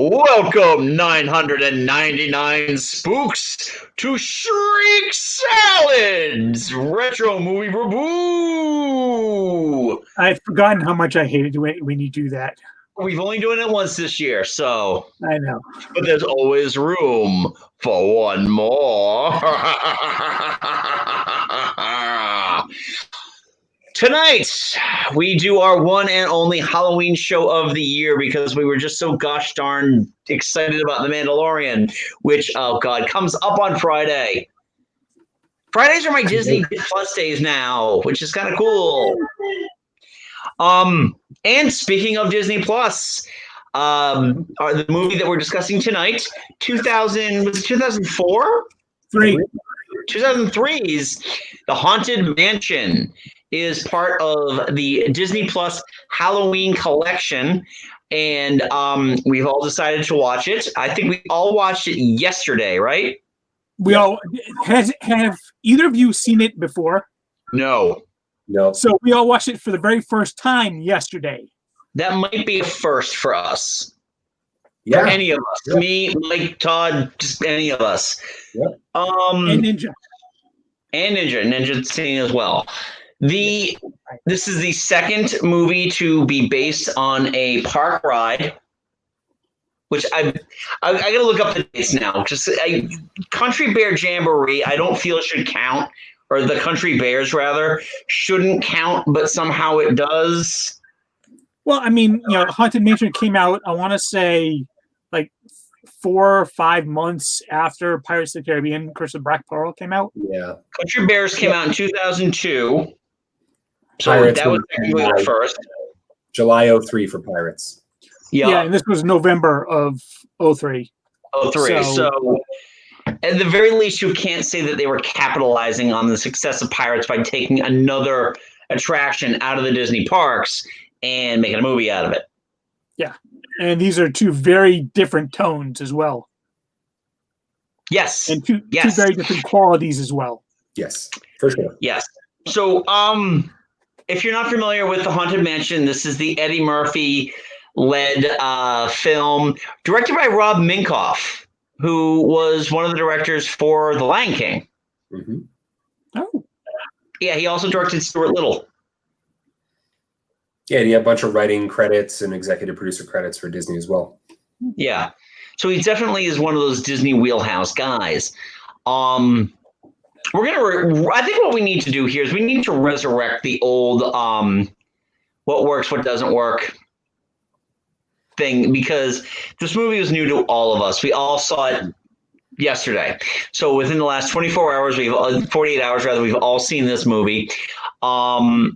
Welcome, 999 spooks, to Shriek Salads Retro Movie Review. I've forgotten how much I hated when you do that. We've only done it once this year, so. I know. But there's always room for one more. Tonight, we do our one and only Halloween show of the year because we were just so gosh darn excited about The Mandalorian, which, oh God, comes up on Friday. Fridays are my Disney Plus days now, which is kind of cool. And speaking of Disney Plus, the movie that we're discussing tonight, 2004? 2003's The Haunted Mansion is part of the Disney Plus Halloween collection, and we've all decided to watch it. I think we all watched it yesterday, right? We all have either of you seen it before? No. So we all watched it for the very first time yesterday. That might be a first for us. Yeah. For any of us. Yeah. Me, Mike, Todd, just any of us. Yep. And Ninja. Ninja's seen as well. This is the second movie to be based on a park ride, which I gotta look up the dates now. Country Bear Jamboree, I don't feel it should count, or the Country Bears rather shouldn't count, but somehow it does. Well, I mean, Haunted Mansion came out, I want to say, like 4 or 5 months after Pirates of the Caribbean: Curse of Black Pearl came out. Yeah. Country Bears came out in 2002. So Pirates that was technically the first. July 2003 for Pirates. Yeah, and this was November of 2003. 2003. So at the very least, you can't say that they were capitalizing on the success of Pirates by taking another attraction out of the Disney parks and making a movie out of it. Yeah. And these are two very different tones as well. Yes. And two very different qualities as well. Yes, for sure. Yes. So, if you're not familiar with The Haunted Mansion, this is the Eddie Murphy-led film directed by Rob Minkoff, who was one of the directors for The Lion King. Mm-hmm. Oh. Yeah, he also directed Stuart Little. Yeah, he had a bunch of writing credits and executive producer credits for Disney as well. Yeah. So he definitely is one of those Disney wheelhouse guys. We're gonna. I think what we need to do here is we need to resurrect the old what works, what doesn't work thing, because this movie was new to all of us. We all saw it yesterday. So within the last 24 hours, 48 hours rather, we've all seen this movie. What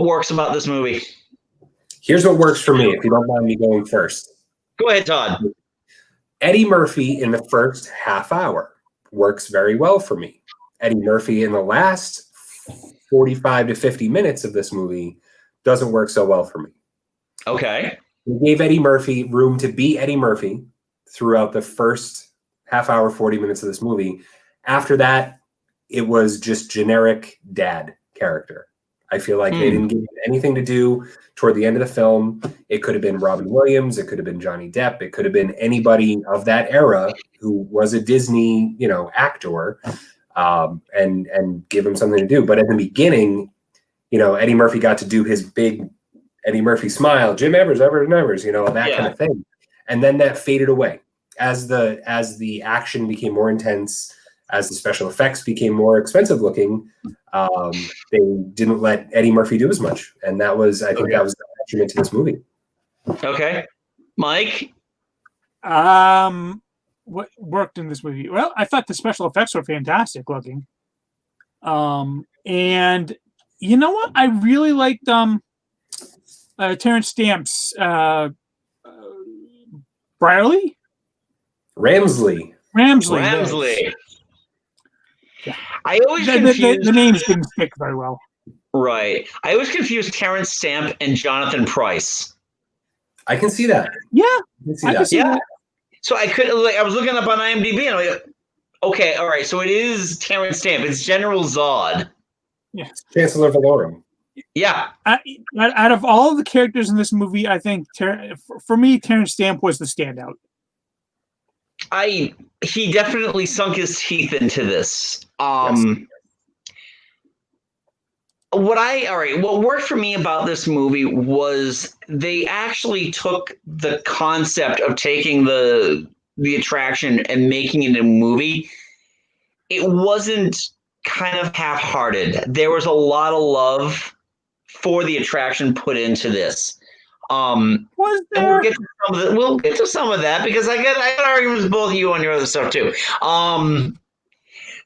works about this movie? Here's what works for me, if you don't mind me going first. Go ahead, Todd. Eddie Murphy in the first half hour works very well for me. Eddie Murphy in the last 45 to 50 minutes of this movie doesn't work so well for me. Okay. We gave Eddie Murphy room to be Eddie Murphy throughout the first half hour, 40 minutes of this movie. After that, it was just generic dad character. I feel like they didn't give him anything to do toward the end of the film. It could have been Robin Williams. It could have been Johnny Depp. It could have been anybody of that era who was a Disney, actor, and give him something to do. But at the beginning, Eddie Murphy got to do his big Eddie Murphy smile, Jim Evers, that kind of thing. And then that faded away as the action became more intense. As the special effects became more expensive looking, they didn't let Eddie Murphy do as much. And that was, I think that was the detriment to this movie. Okay. Mike? What worked in this movie? Well, I thought the special effects were fantastic looking. And you know what? I really liked Terrence Stamp's Ramsley. Yeah. I always confuse the names didn't stick very well. Right. I always confuse Terrence Stamp and Jonathan Pryce. I can see that. Yeah. I can see that. So I was looking up on IMDb and I'm like, okay, all right. So it is Terrence Stamp. It's General Zod. Yeah. Chancellor Valorum. Yeah. Out of all of the characters in this movie, I think for me, Terrence Stamp was the standout. He definitely sunk his teeth into this. Yes. What worked for me about this movie was they actually took the concept of taking the attraction and making it a movie. It wasn't kind of half-hearted. There was a lot of love for the attraction put into this. Was And there? we'll get to some of that because I got arguments with both of you on your other stuff too.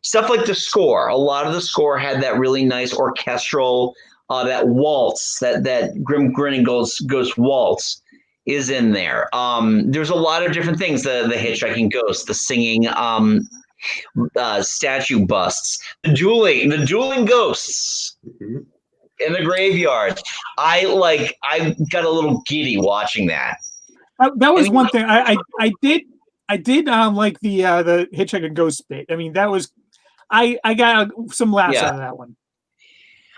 Stuff like the score. A lot of the score had that really nice orchestral, that waltz, that Grim Grinning Ghost waltz is in there. There's a lot of different things. The hitchhiking ghost, the singing statue busts, the dueling ghosts. Mm-hmm. In the graveyard. I got a little giddy watching that. That was one thing I did like the hitchhiker ghost bit. I mean, that was I got some laughs out of that one.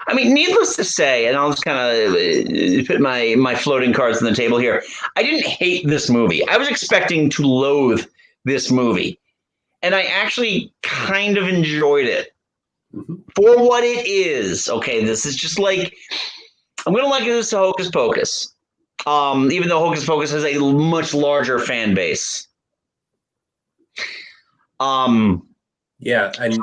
I mean, needless to say, and I'll just kind of put my floating cards on the table here. I didn't hate this movie. I was expecting to loathe this movie, and I actually kind of enjoyed it. For what it is. Okay, this is just like, I'm going to liken this to Hocus Pocus. Even though Hocus Pocus has a much larger fan base. Yeah, and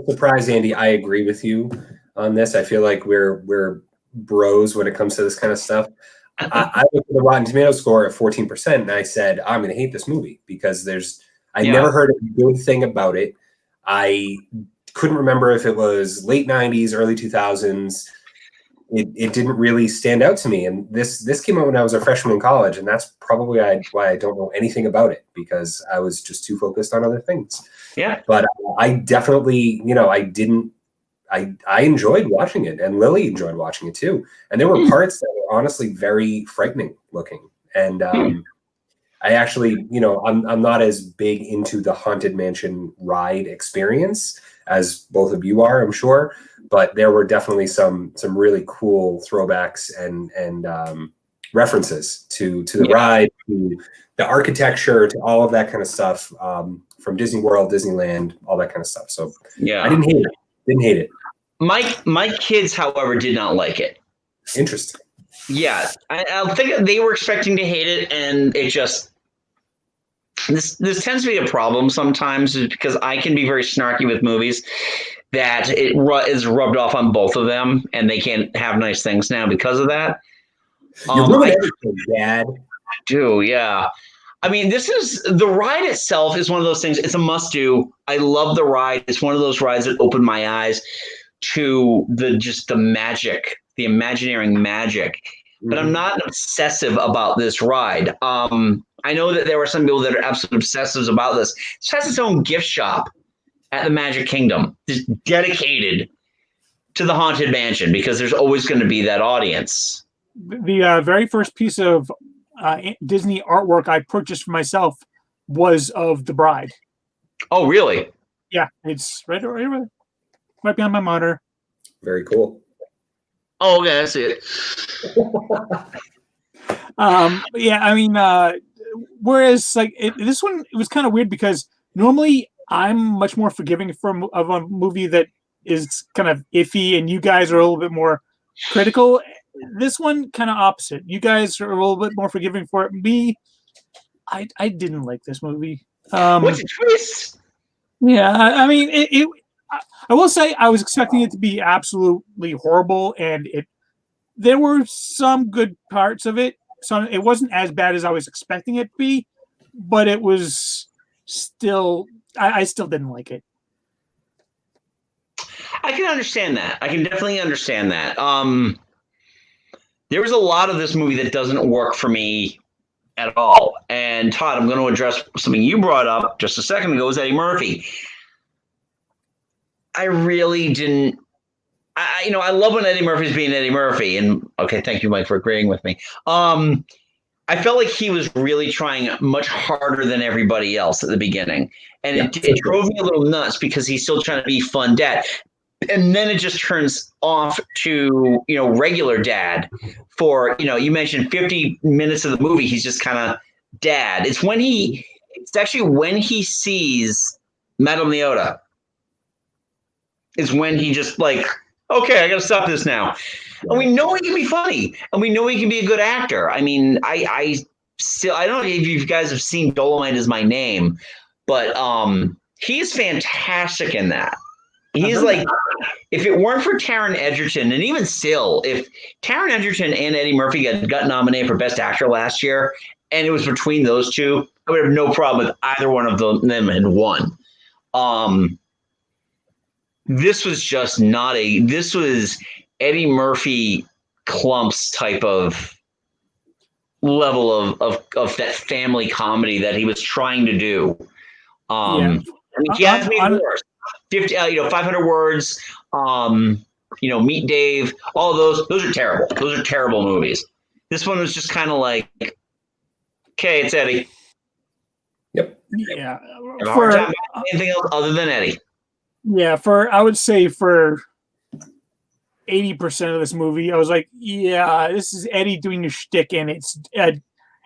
surprise, Andy, I agree with you on this. I feel like we're bros when it comes to this kind of stuff. I looked at the Rotten Tomato score at 14%, and I said, I'm going to hate this movie because I never heard a good thing about it. I couldn't remember if it was late 90s, early 2000s. It didn't really stand out to me. And this came out when I was a freshman in college, and that's probably why I don't know anything about it, because I was just too focused on other things. Yeah. But I definitely, I enjoyed watching it, and Lily enjoyed watching it too. And there were parts that were honestly very frightening looking. And I actually, I'm not as big into the Haunted Mansion ride experience as both of you are, I'm sure, but there were definitely some really cool throwbacks and references to the ride, to the architecture, to all of that kind of stuff, from Disney World, Disneyland, all that kind of stuff. So I didn't hate it. My kids, however, did not like it. Interesting. Yeah, I think they were expecting to hate it, and it just this tends to be a problem sometimes, because I can be very snarky with movies that it is rubbed off on both of them, and they can't have nice things now because of that. You're ruining everything, Dad. I do, yeah. I mean, the ride itself is one of those things. It's a must-do. I love the ride. It's one of those rides that opened my eyes to the magic, the Imagineering magic. But I'm not obsessive about this ride. I know that there are some people that are absolute obsessives about this. This has its own gift shop at the Magic Kingdom, just dedicated to the Haunted Mansion, because there's always going to be that audience. The very first piece of Disney artwork I purchased for myself was of the bride. Oh, really? Yeah, it's right behind my monitor. Very cool. Oh, okay, I see it. Yeah, I mean, whereas like this one, it was kind of weird because normally I'm much more forgiving of a movie that is kind of iffy, and you guys are a little bit more critical. This one kind of opposite. You guys are a little bit more forgiving for it. Me, I didn't like this movie. What's a twist? Yeah, I mean, I will say I was expecting it to be absolutely horrible, and there were some good parts of it. So it wasn't as bad as I was expecting it to be, but it was still, I still didn't like it. I can understand that. I can definitely understand that. There was a lot of this movie that doesn't work for me at all. And Todd, I'm going to address something you brought up just a second ago, was Eddie Murphy. I really didn't. I love when Eddie Murphy's being Eddie Murphy, and okay, thank you, Mike, for agreeing with me. I felt like he was really trying much harder than everybody else at the beginning, and it drove me a little nuts because he's still trying to be fun dad. and then it just turns off to, regular dad for, you mentioned 50 minutes of the movie. He's just kind of dad. It's actually when he sees Madame Leota is when he just like, okay, I got to stop this now. And we know he can be funny, and we know he can be a good actor. I mean, I don't know if you guys have seen Dolomite Is My Name, but he's fantastic in that. He's like, if it weren't for Taron Egerton, and even still, if Taron Egerton and Eddie Murphy got nominated for Best Actor last year, and it was between those two, I would have no problem with either one of them had won. This was just not this was Eddie Murphy clumps type of level of that family comedy that he was trying to do. I mean, he has made worse. 50, 500 words, Meet Dave, all those are terrible. Those are terrible movies. This one was just kind of like, okay, it's Eddie. Yep. Yeah. For anything else other than Eddie. Yeah, I would say for 80% of this movie, I was like, yeah, this is Eddie doing a shtick, and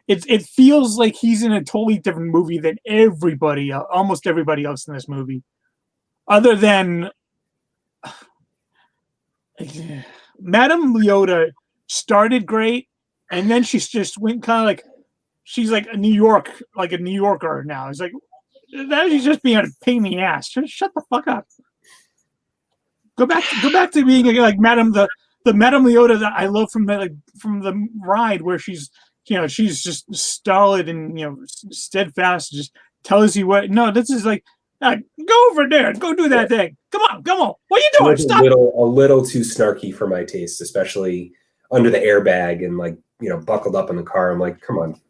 it feels like he's in a totally different movie than almost everybody else in this movie. Other than Madame Leota started great, and then she's just went kind of like she's like a New Yorker now. It's like that is just being a pain in the ass. Just shut the fuck up. Go back to being like Madame the Madame Leota that I love from the ride, where she's she's just stolid and steadfast, just tells you what. No, this is like. Go over there and go do that thing. Come on. What are you doing? Stop. A little too snarky for my taste, especially under the airbag and buckled up in the car. I'm like, come on.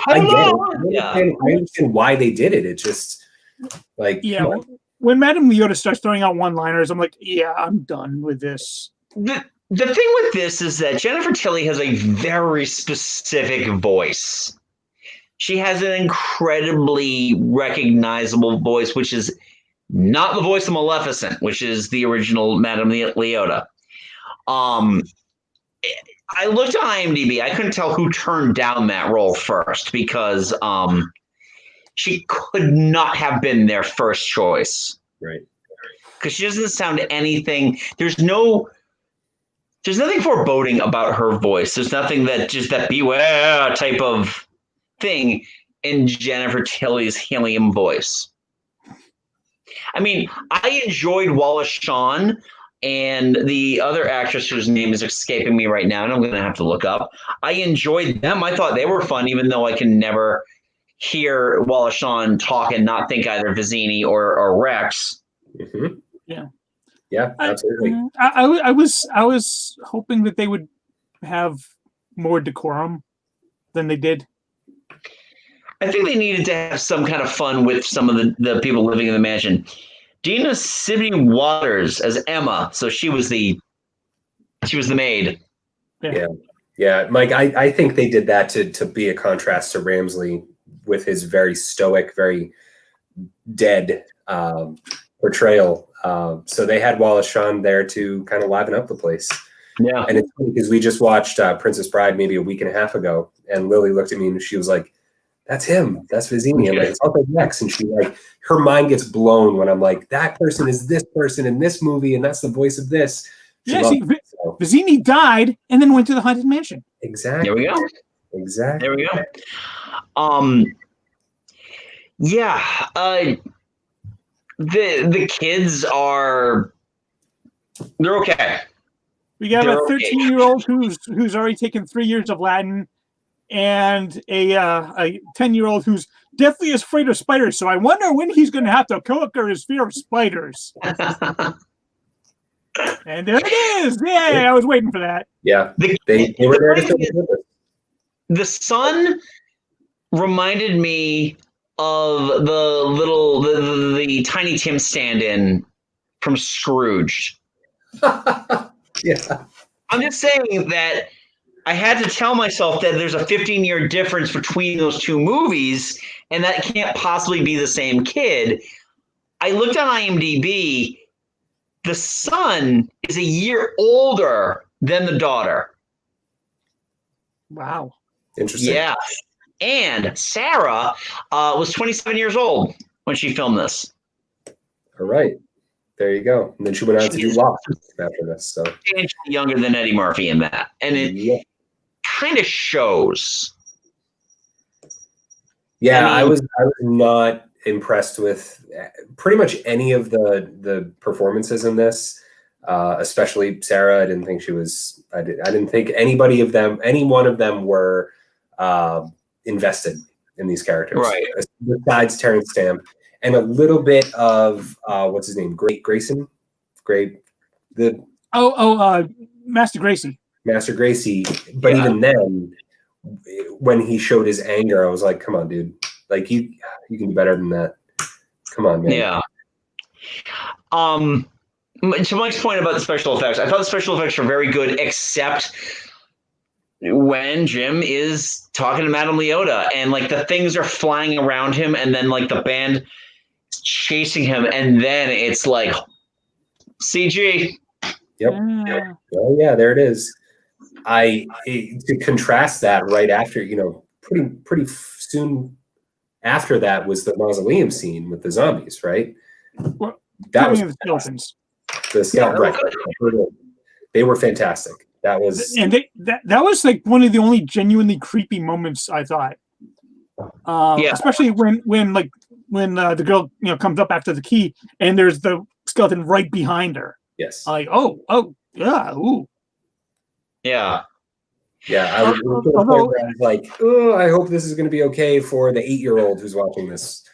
I get it. I understand why they did it. It's just like, when Madame Leota starts throwing out one-liners, I'm like, yeah, I'm done with this. The thing with this is that Jennifer Tilly has a very specific voice. She has an incredibly recognizable voice, which is not the voice of Maleficent, which is the original Madame Leota. I looked on IMDb. I couldn't tell who turned down that role first because she could not have been their first choice. Right. Because she doesn't sound anything. There's nothing foreboding about her voice. There's nothing that beware type of thing in Jennifer Tilly's helium voice. I mean, I enjoyed Wallace Shawn and the other actress whose name is escaping me right now, and I'm going to have to look up. I enjoyed them. I thought they were fun, even though I can never hear Wallace Shawn talk and not think either Vizzini or Rex. Mm-hmm. Yeah, absolutely. I was hoping that they would have more decorum than they did. I think they needed to have some kind of fun with some of the people living in the mansion. Dina Sibby Waters as Emma, so she was the maid. Yeah, Mike. I think they did that to be a contrast to Ramsley with his very stoic, very dead portrayal. So they had Wallace Shawn there to kind of liven up the place. Yeah, and it's funny because we just watched Princess Bride maybe a week and a half ago, and Lily looked at me and she was like, that's him. That's Vizzini. I'm like, it's all Rex. And she her mind gets blown when I'm like, that person is this person in this movie, and that's the voice of this. Vizzini died and then went to the Haunted Mansion. Exactly. There we go. Exactly. There we go. The kids they're okay. We got a 13-year-old who's already taken 3 years of Latin, and a 10-year-old who's deathly afraid of spiders. So I wonder when he's going to have to conquer his fear of spiders. And there it is. Yeah, I was waiting for that. Yeah, they were there to film it. The son reminded me of the Tiny Tim stand-in from Scrooge. Yeah, I'm just saying that I had to tell myself that there's a 15-year difference between those two movies, and that can't possibly be the same kid. I looked on IMDb. the son is a year older than the daughter. Wow. Interesting. Yeah. And Sarah was 27 years old when she filmed this. All right. There you go. And then she went on to do Lost after this. So Younger than Eddie Murphy in that. And it kind of shows. Yeah, I was not impressed with pretty much any of the performances in this, especially Sarah. I didn't think she was. I didn't think any one of them were invested in these characters, right? Besides Terrence Stamp and a little bit of what's his name, Grayson, Master Gracie. Master Gracie. But even then, when he showed his anger, I was like, come on, dude. Like you can do better than that. Come on, man. Yeah. To Mike's point about the special effects, I thought the special effects were very good, except when Jim is talking to Madame Leota and like the things are flying around him and then like the band is chasing him and then it's like CG. Yep. Oh yeah, there it is. To contrast that right after, pretty soon after that was the mausoleum scene with the zombies, right? Well, that was the skeletons. Right. They were fantastic. That was, and that was like one of the only genuinely creepy moments I thought. Especially when the girl comes up after the key and there's the skeleton right behind her. Yes. I'm like, oh yeah, ooh. Yeah. Yeah, I was like, oh, I hope this is going to be okay for the 8-year-old who's watching this.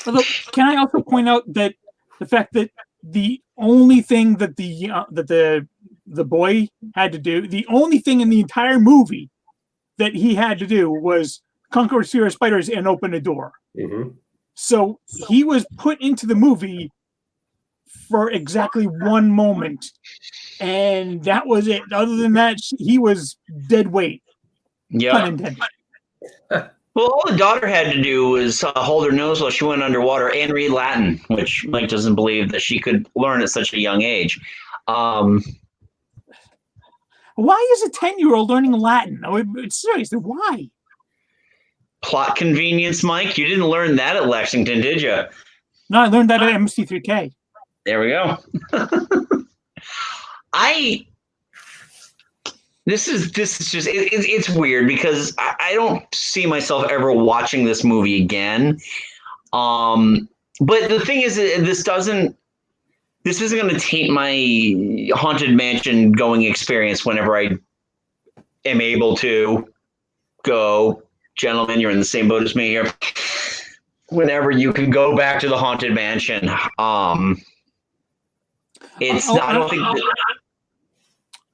Although, can I also point out that the fact that the only thing that the boy had to do, the only thing in the entire movie that he had to do was conquer a sphere of spiders and open a door. Mm-hmm. So he was put into the movie for exactly one moment, and that was it. Other than that, he was dead weight. Yeah. Pun intended. Well, all the daughter had to do was hold her nose while she went underwater and read Latin, which Mike doesn't believe that she could learn at such a young age. Why is a 10-year-old learning Latin? Seriously, why? Plot convenience, Mike. You didn't learn that at Lexington, did you? No, I learned that at MC3K. There we go. This is just it's weird because I don't see myself ever watching this movie again. But the thing is, this isn't going to taint my Haunted Mansion going experience whenever I am able to go. Gentlemen, you're in the same boat as me here. Whenever you can go back to the Haunted Mansion, I don't think.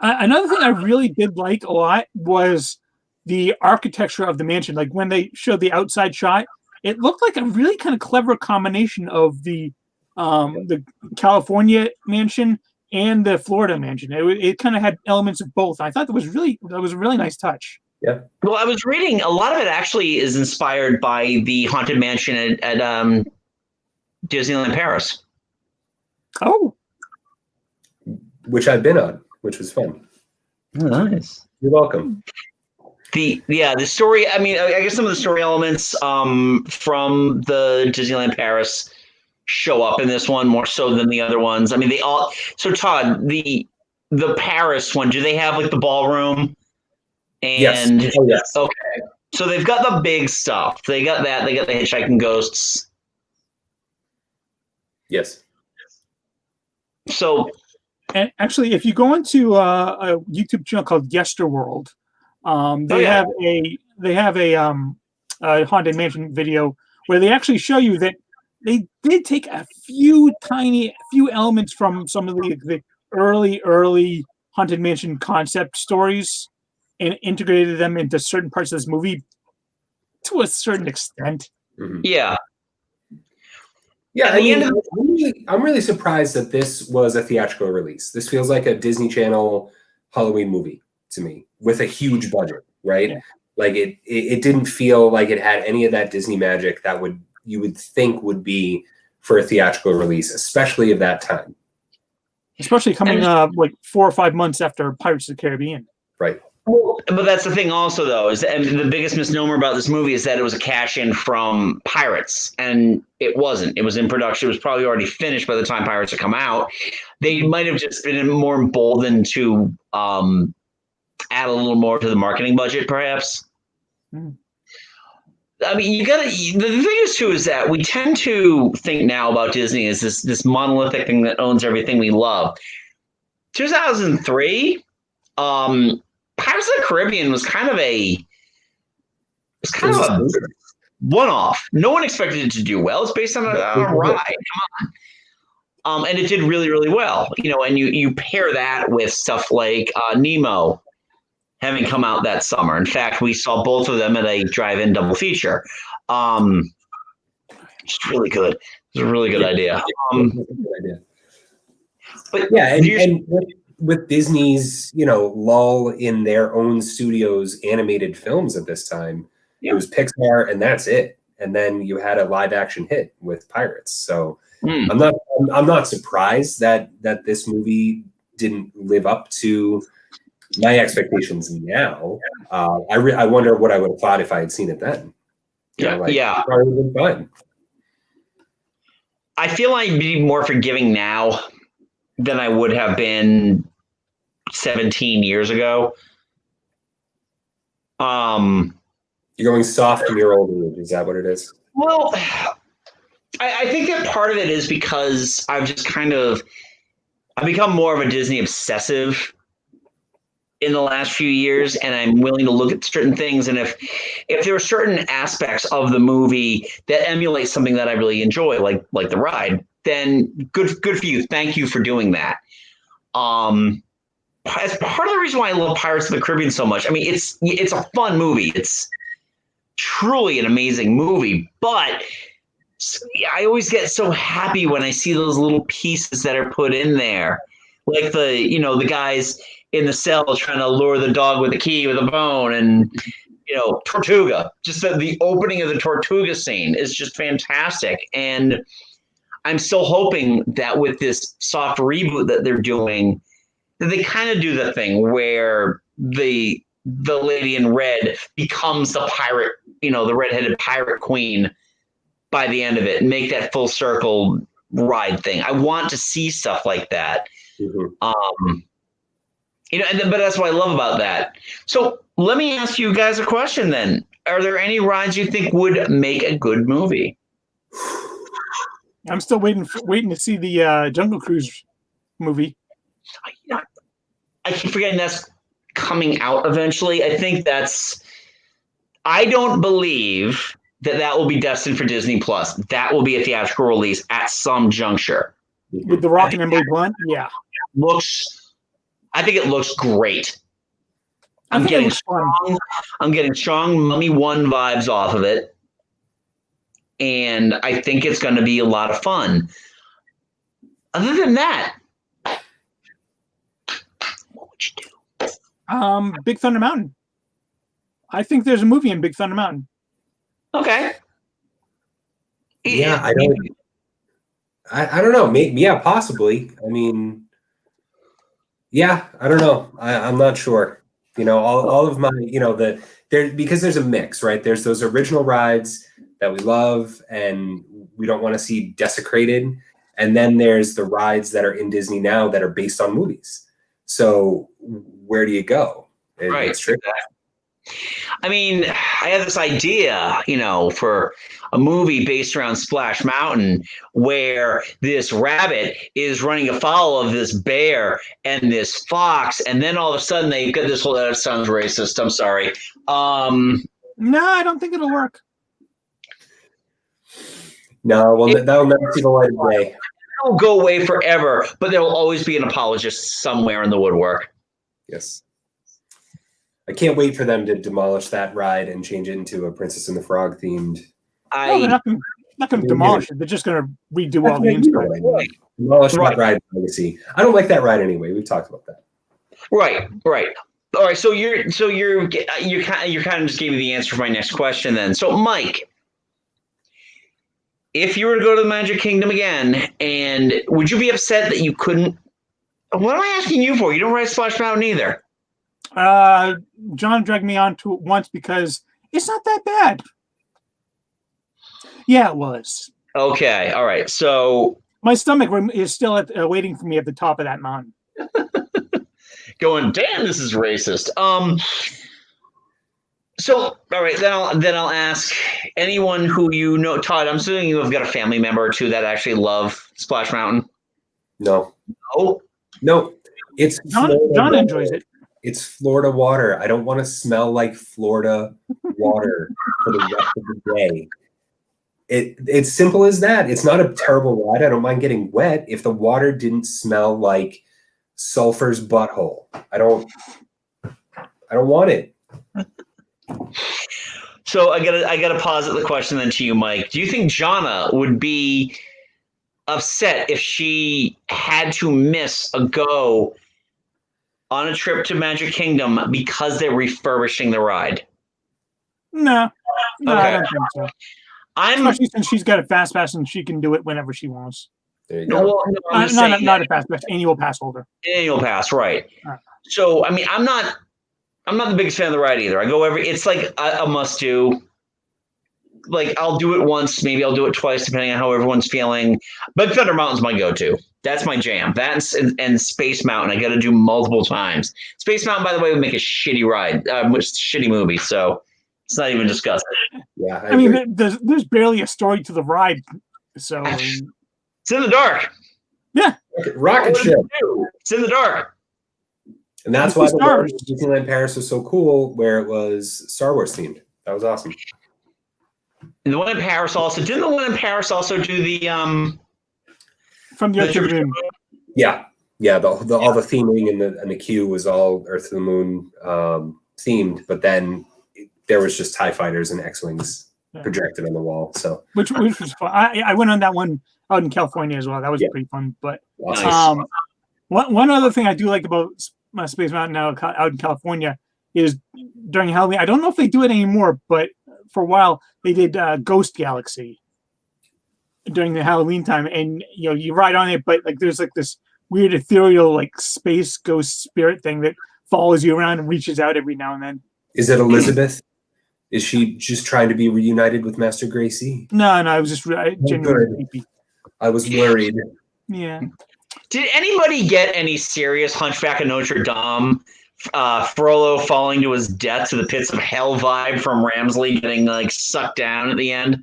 Another thing I really did like a lot was the architecture of the mansion. Like when they showed the outside shot, it looked like a really kind of clever combination of the California mansion and the Florida mansion. It kind of had elements of both. I thought that was a really nice touch. Yeah. Well, I was reading a lot of it actually is inspired by the Haunted Mansion at Disneyland Paris. Oh. Which I've been on, which was fun. Oh, nice. You're welcome. The story, I mean, I guess some of the story elements from the Disneyland Paris show up in this one more so than the other ones. I mean, they all. So Todd, the Paris one, do they have like the ballroom? And yes. Oh, yes. Okay. So they've got the big stuff. They got that. They got the hitchhiking ghosts. Yes. So, and actually, if you go into a YouTube channel called Yesterworld, they have a Haunted Mansion video where they actually show you that they did take a few elements from some of the early Haunted Mansion concept stories and integrated them into certain parts of this movie to a certain extent. Mm-hmm. Yeah. Yeah, I'm really surprised that this was a theatrical release. This feels like a Disney Channel Halloween movie to me with a huge budget, right? Yeah. Like it didn't feel like it had any of that Disney magic that you would think would be for a theatrical release, especially of that time. especially coming like 4 or 5 months after Pirates of the Caribbean. Right. Well, but that's the thing also, though, is that, and the biggest misnomer about this movie is that it was a cash-in from Pirates, and it wasn't. It was in production. It was probably already finished by the time Pirates had come out. They might have just been more emboldened to add a little more to the marketing budget, perhaps. I mean, you gotta. The thing is, too, is that we tend to think now about Disney as this monolithic thing that owns everything we love. 2003, Pirates of the Caribbean was kind of a one-off. No one expected it to do well. It's based on a ride. Come on. And it did really, really well. And you pair that with stuff like Nemo having come out that summer. In fact, we saw both of them at a drive-in double feature. Just really good. It was a really good idea. But yeah, and with Disney's, lull in their own studio's animated films at this time, it was Pixar, and that's it. And then you had a live action hit with Pirates. So I'm not surprised that this movie didn't live up to my expectations now. I wonder what I would have thought if I had seen it then. Probably been fun. I feel I'd be more forgiving now than I would have been 17 years ago. You're going soft in your old age. Is that what it is? Well, I think that part of it is because I've become more of a Disney obsessive in the last few years, and I'm willing to look at certain things. And if there are certain aspects of the movie that emulate something that I really enjoy, like the ride, then good for you. Thank you for doing that. As part of the reason why I love Pirates of the Caribbean so much, I mean, it's a fun movie. It's truly an amazing movie, but I always get so happy when I see those little pieces that are put in there, like the guys in the cell trying to lure the dog with a key with a bone, and Tortuga. Just the opening of the Tortuga scene is just fantastic, and I'm still hoping that with this soft reboot that they're doing, that they kind of do the thing where the lady in red becomes the pirate, the redheaded pirate queen by the end of it, and make that full circle ride thing. I want to see stuff like that. Mm-hmm. But that's what I love about that. So let me ask you guys a question then. Are there any rides you think would make a good movie? I'm still waiting to see the Jungle Cruise movie. I keep forgetting that's coming out eventually. I don't believe that will be destined for Disney Plus. That will be a theatrical release at some juncture. With The Rock and Emily Blunt? Yeah. I think it looks great. I'm getting strong Mummy 1 vibes off of it. And I think it's going to be a lot of fun. Other than that, what would you do? Big Thunder Mountain. I think there's a movie in Big Thunder Mountain. Okay. Yeah, I don't know. Maybe, yeah, possibly. I mean, yeah, I don't know. I'm not sure. All of my, because there's a mix, right? There's those original rides that we love and we don't want to see desecrated. And then there's the rides that are in Disney now that are based on movies. So where do you go? Right. It's tricky. I mean, I had this idea, for a movie based around Splash Mountain where this rabbit is running afoul of this bear and this fox, and then all of a sudden they've got this whole, that sounds racist, I'm sorry. No, I don't think it'll work. No, well, that'll never see the light of day. It'll go away forever, but there will always be an apologist somewhere in the woodwork. Yes. I can't wait for them to demolish that ride and change it into a Princess and the Frog themed. They're not going to demolish it. They're just going to redo all the inside. Demolish that ride legacy. I don't like that ride anyway. We've talked about that. Right. All right. So you kind of just gave me the answer for my next question then. So Mike, if you were to go to the Magic Kingdom again, and would you be upset that you couldn't What am I asking you for? You don't ride Splash Mountain either. John dragged me onto it once because it's not that bad. Yeah, it was. Okay, all right. So My stomach is still waiting for me at the top of that mountain. going, damn, this is racist. So all right, then I'll ask anyone who you know, Todd. I'm assuming you have got a family member or two that actually love Splash Mountain. No. Oh, No. It's John enjoys it. It's Florida water. I don't want to smell like Florida water for the rest of the day. It's simple as that. It's not a terrible ride. I don't mind getting wet if the water didn't smell like Sulfur's butthole. I don't want it. so I gotta posit the question then to you, Mike. Do you think Jana would be upset if she had to miss a go on a trip to Magic Kingdom because they're refurbishing the ride? No, Okay. I don't think so. Especially since she's got a fast pass and she can do it whenever she wants. There you go. Not a fast pass, annual pass holder. Annual pass, right? So I mean, I'm not the biggest fan of the ride either. I go it's like a must do. Like I'll do it once, maybe I'll do it twice, depending on how everyone's feeling. Big Thunder Mountain's my go-to. That's my jam. That and Space Mountain, I got to do multiple times. Space Mountain, by the way, would make a shitty ride, shitty movie. So it's not even discussed. Yeah, I mean, there's barely a story to the ride, so it's in the dark. Yeah, rocket ship. It's in the dark, and that's why the Disneyland Paris was so cool, where it was Star Wars themed. That was awesome. And the one in Paris also didn't the one in Paris also do the from the Earth to the Moon? Yeah. All the theming and the queue was all Earth to the Moon themed, but then there was just TIE fighters and X-wings projected on the wall. So which was fun. I went on that one out in California as well. That was pretty fun. But awesome. One other thing I do like about Space Mountain now out in California is during Halloween. I don't know if they do it anymore, but for a while they did Ghost Galaxy during the Halloween time, and you ride on it, but like there's like this weird ethereal like space ghost spirit thing that follows you around and reaches out every now and then. Is it Elizabeth? Is she just trying to be reunited with Master Gracie? No, it was just genuinely creepy. I was worried. Yeah. Did anybody get any serious Hunchback of Notre Dame, Frollo falling to his death to the pits of hell vibe from Ramsley getting like sucked down at the end?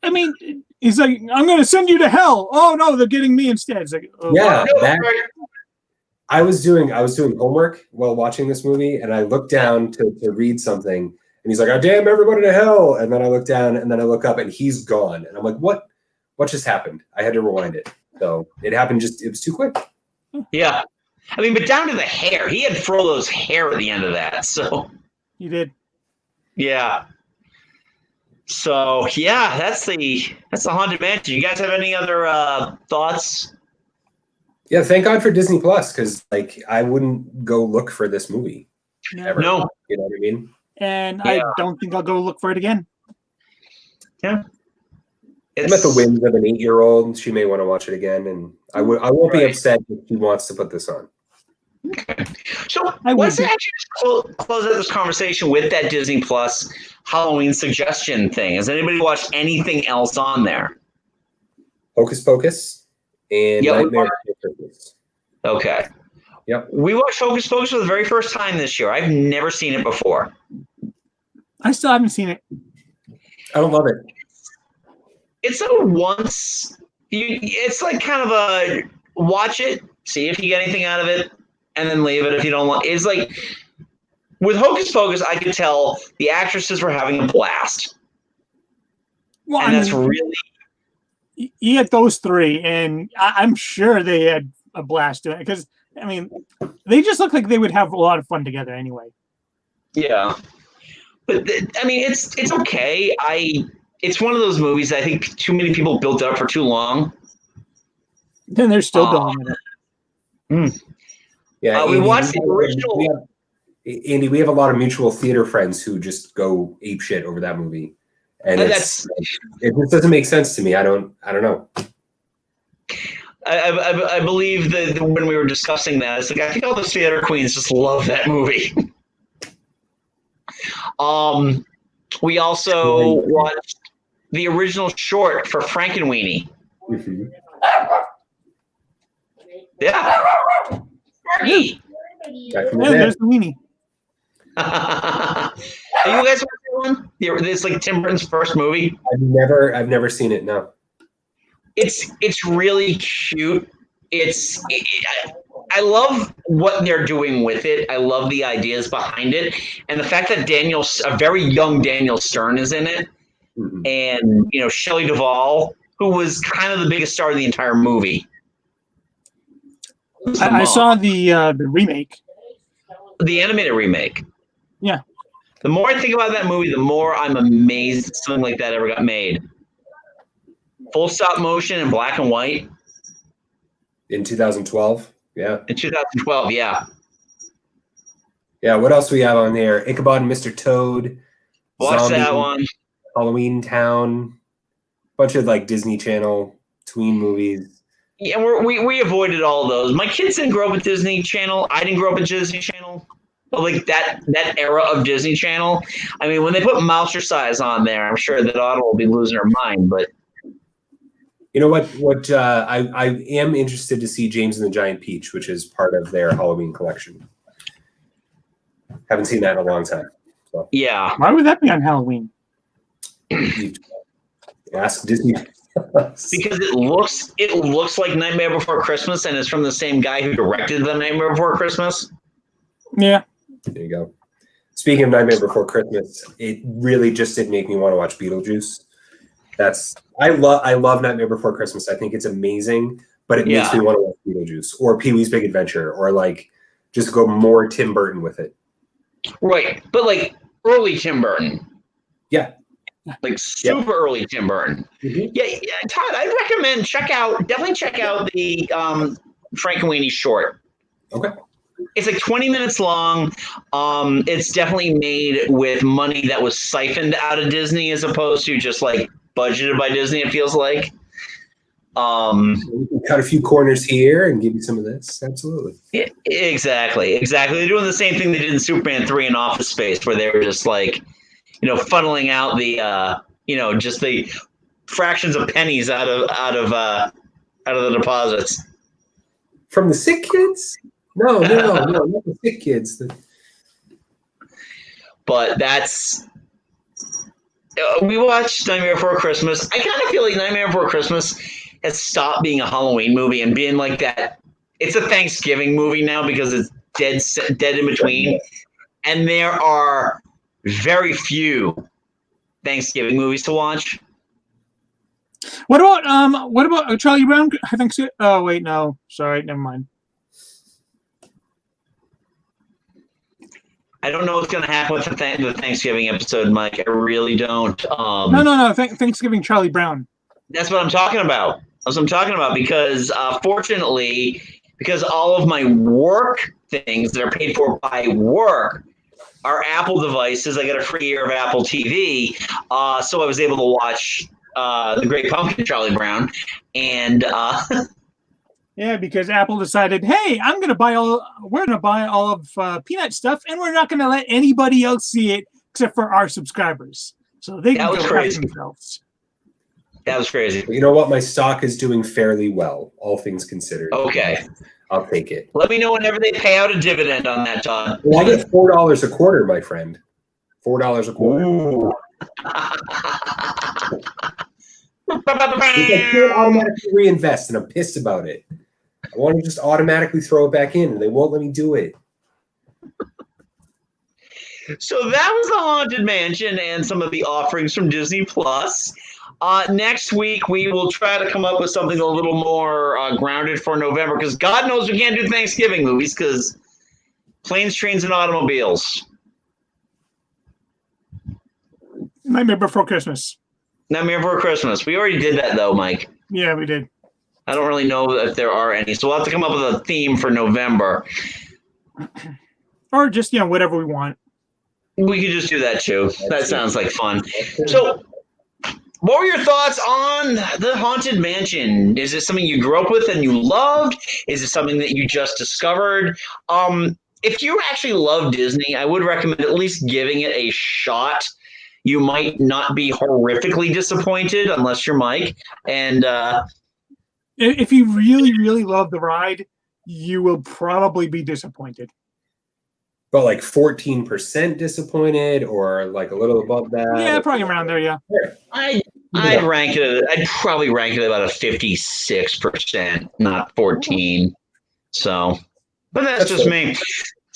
I mean, he's like, I'm going to send you to hell. Oh no, they're getting me instead. It's like, oh, yeah. I was doing homework while watching this movie, and I looked down to read something, and he's like, "I damn everybody to hell!" And then I look down, and then I look up, and he's gone, and I'm like, "What? What just happened?" I had to rewind it. So it happened. It was too quick. Yeah, I mean, but down to the hair, he had Frollo's hair at the end of that. So he did. Yeah. So yeah, that's the Haunted Mansion. You guys have any other thoughts? Yeah, thank God for Disney Plus, because like I wouldn't go look for this movie ever. No, you know what I mean. And I don't think I'll go look for it again. Yeah, I'm at the whims of an 8-year-old. She may want to watch it again, and I won't be upset if she wants to put this on. Okay. So let's actually close out this conversation with that Disney Plus Halloween suggestion thing. Has anybody watched anything else on there? Hocus Pocus and Nightmare Before Christmas. Okay. Yep. We watched Hocus Pocus for the very first time this year. I've never seen it before. I still haven't seen it. I don't love it. It's a once. It's like kind of a watch it, see if you get anything out of it, and then leave it if you don't want. It's like with Hocus Pocus, I could tell the actresses were having a blast. Well, and that's really. You get those three, and I'm sure they had a blast doing it because, I mean, they just look like they would have a lot of fun together anyway. Yeah. But, I mean, it's okay. It's one of those movies I think too many people built it up for too long. Then they're still building it. Yeah, we watched the original. Andy, we have a lot of mutual theater friends who just go apeshit over that movie. And it just doesn't make sense to me. I don't know. I believe that when we were discussing that, it's like I think all the theater queens just love that movie. We also watched the original short for Frankenweenie. Mm-hmm. Yeah. Frankie. Back from the Yeah, dead. there's the weenie. Have you guys watched that one? It's like Tim Burton's first movie. I've never seen it. No. It's really cute. I love what they're doing with it. I love the ideas behind it, and the fact that a very young Daniel Stern is in it, Mm-hmm. and Shelley Duvall, who was kind of the biggest star of the entire movie. I saw the remake. The animated remake. Yeah. The more I think about that movie, the more I'm amazed that something like that ever got made. Full stop motion in black and white. In 2012. Yeah. In 2012, yeah. Yeah. What else we have on there? Ichabod and Mr. Toad. Watch Zombie, that one. Halloween Town. Bunch of like Disney Channel tween movies. Yeah, we avoided all those. My kids didn't grow up with Disney Channel. I didn't grow up with Disney Channel. But like that era of Disney Channel. I mean, when they put Mousercise on there, I'm sure that Autumn will be losing her mind. But you know what? I am interested to see James and the Giant Peach, which is part of their Halloween collection. Haven't seen that in a long time. So. Yeah. Why would that be on Halloween? Ask Disney. Because it looks like Nightmare Before Christmas, and it's from the same guy who directed The Nightmare Before Christmas. Yeah. There you go. Speaking of Nightmare Before Christmas, it really just did make me want to watch Beetlejuice. I love Nightmare Before Christmas. I think it's amazing, but it makes me want to watch Beetlejuice or Pee-wee's Big Adventure or like just go more Tim Burton with it. Right, but like early Tim Burton. Yeah. Like super early Tim Burton. Mm-hmm. Yeah, Todd, I'd recommend definitely check out the Frankenweenie short. Okay. It's like 20 minutes long. It's definitely made with money that was siphoned out of Disney as opposed to just like budgeted by Disney, it feels like. We can cut a few corners here and give you some of this. Absolutely. Yeah, exactly. They're doing the same thing they did in Superman 3 and Office Space, where they were just like, funneling out the, just the fractions of pennies out of the deposits. From the sick kids? No, not the sick kids. But that's we watched Nightmare Before Christmas. I kind of feel like Nightmare Before Christmas has stopped being a Halloween movie and being like that. It's a Thanksgiving movie now because it's dead in between, and there are very few Thanksgiving movies to watch. What about Charlie Brown? I think so. Oh wait, no, sorry, never mind. I don't know what's going to happen with the Thanksgiving episode, Mike. I really don't. No. Thanksgiving Charlie Brown. That's what I'm talking about. Because fortunately, because all of my work things that are paid for by work are Apple devices. I got a free year of Apple TV, so I was able to watch The Great Pumpkin, Charlie Brown, and yeah, because Apple decided, hey, we're gonna buy all of Peanut stuff, and we're not gonna let anybody else see it except for our subscribers, so they can go crazy themselves. That was crazy. You know what? My stock is doing fairly well, all things considered. Okay. I'll take it. Let me know whenever they pay out a dividend on that, Todd. Well, I get $4 a quarter, my friend. $4 a quarter. Ooh. I can't automatically reinvest, and I'm pissed about it. I want to just automatically throw it back in, and they won't let me do it. So that was the Haunted Mansion and some of the offerings from Disney Plus. Next week, we will try to come up with something a little more grounded for November, because God knows we can't do Thanksgiving movies because planes, trains, and automobiles. Nightmare Before Christmas. Nightmare Before Christmas. We already did that, though, Mike. Yeah, we did. I don't really know if there are any, so we'll have to come up with a theme for November. Or just, whatever we want. We could just do that, too. That sounds like fun. So what were your thoughts on the Haunted Mansion? Is it something you grew up with and you loved? Is it something that you just discovered? If you actually love Disney, I would recommend at least giving it a shot. You might not be horrifically disappointed unless you're Mike. And if you really, really love the ride, you will probably be disappointed. But like 14% disappointed, or like a little above that? Yeah, probably around there. Yeah. I'd rank it. I'd probably rank it about a 56%, not 14. So, but that's just me.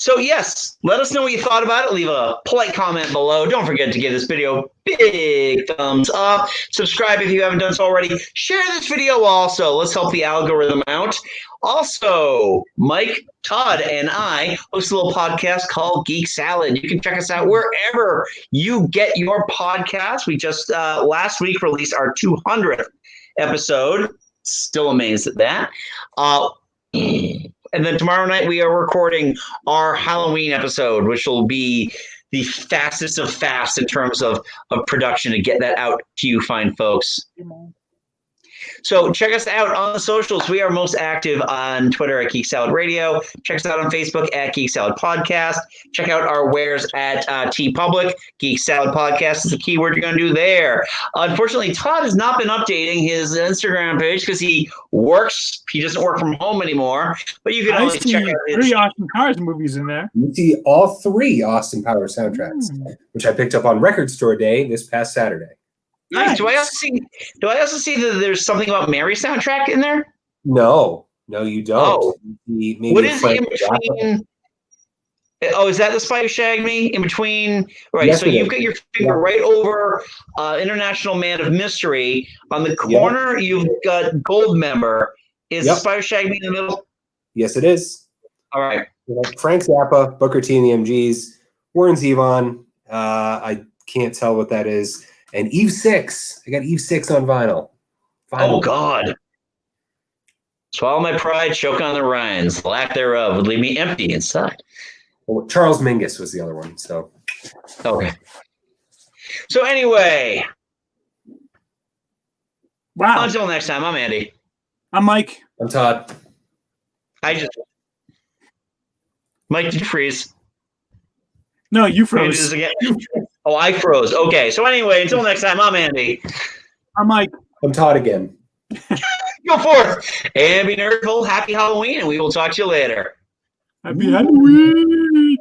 So yes, let us know what you thought about it. Leave a polite comment below. Don't forget to give this video a big thumbs up. Subscribe if you haven't done so already. Share this video also. Let's help the algorithm out. Also, Mike, Todd, and I host a little podcast called Geek Salad. You can check us out wherever you get your podcasts. We just last week released our 200th episode. Still amazed at that. And then tomorrow night we are recording our Halloween episode, which will be the fastest of fast in terms of production to get that out to you fine folks. So check us out on the socials. We are most active on Twitter at Geek Salad Radio. Check us out on Facebook at Geek Salad Podcast. Check out our wares at TeePublic. Geek Salad Podcast is the keyword you're going to do there. Unfortunately, Todd has not been updating his Instagram page because he works. He doesn't work from home anymore. But you can always check out his 3 Austin Powers movies in there. You see all 3 Austin Powers soundtracks, which I picked up on Record Store Day this past Saturday. Nice. Do I also see that there's something about Mary soundtrack in there? No, you don't. Oh. Maybe What is it in between? Oh, is that the Spider Shag Me? In between, right? Yes, so you've got your finger right over International Man of Mystery. On the corner, you've got Goldmember. Is the Spider Shag Me in the middle? Yes, it is. All right. Frank Zappa, Booker T and the MGs, Warren Zevon. I can't tell what that is. And Eve 6. I got Eve 6 on vinyl. Oh, God. Swallow my pride, choke on the rinds. The lack thereof would leave me empty inside. Well, Charles Mingus was the other one. So, okay. So anyway. Wow. Until next time, I'm Andy. I'm Mike. I'm Todd. Mike, did you freeze? No, you froze. Oh, I froze. Okay. So anyway, until next time, I'm Andy. I'm Mike. I'm Todd again. Go forth and be nerdful. Happy Halloween, and we will talk to you later. Happy Halloween.